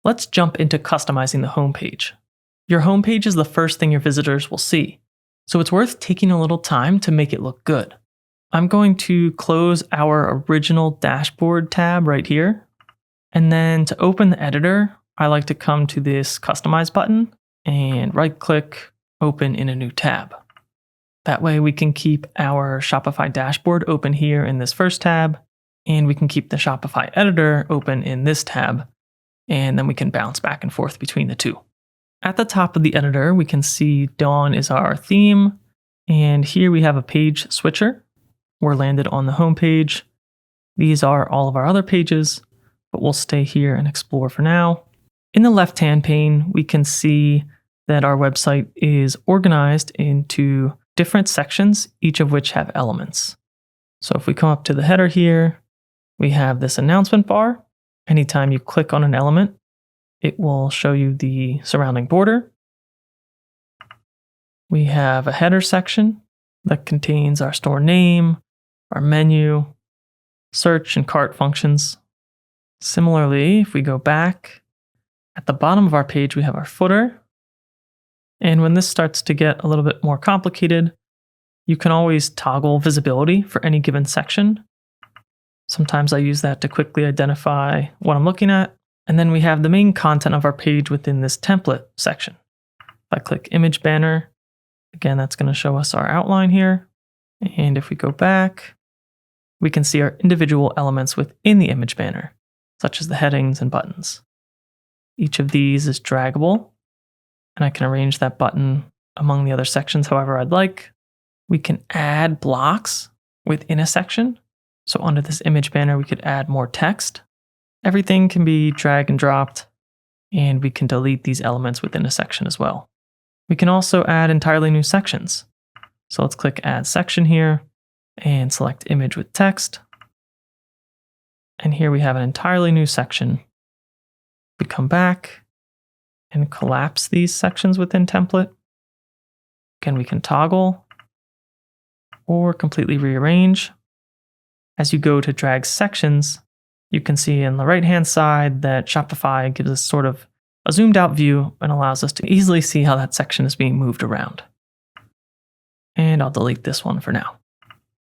Let's jump into customizing the homepage. Your homepage is the first thing your visitors will see, so it's worth taking a little time to make it look good. I'm going to close our original dashboard tab right here. And then to open the editor, I like to come to this Customize button and right-click, Open in a new tab. That way we can keep our Shopify dashboard open here in this first tab, and we can keep the Shopify editor open in this tab, and then we can bounce back and forth between the two. At the top of the editor, we can see Dawn is our theme, and here we have a page switcher. We're landed on the home page. These are all of our other pages, but we'll stay here and explore for now. In the left-hand pane, we can see that our website is organized into different sections, each of which have elements. So if we come up to the header here, we have this announcement bar. Anytime you click on an element, it will show you the surrounding border. We have a header section that contains our store name, our menu, search and cart functions. Similarly, if we go back, at the bottom of our page, we have our footer. And when this starts to get a little bit more complicated, you can always toggle visibility for any given section. Sometimes I use that to quickly identify what I'm looking at. And then we have the main content of our page within this template section. If I click image banner, again, that's going to show us our outline here. And if we go back, we can see our individual elements within the image banner, such as the headings and buttons. Each of these is draggable, and I can arrange that button among the other sections however I'd like. We can add blocks within a section. So under this image banner, we could add more text. Everything can be drag and dropped, and we can delete these elements within a section as well. We can also add entirely new sections. So let's click Add Section here and select Image with Text. And here we have an entirely new section. We come back and collapse these sections within template. Again, we can toggle or completely rearrange. As you go to drag sections, you can see on the right-hand side that Shopify gives us sort of a zoomed out view and allows us to easily see how that section is being moved around. And I'll delete this one for now.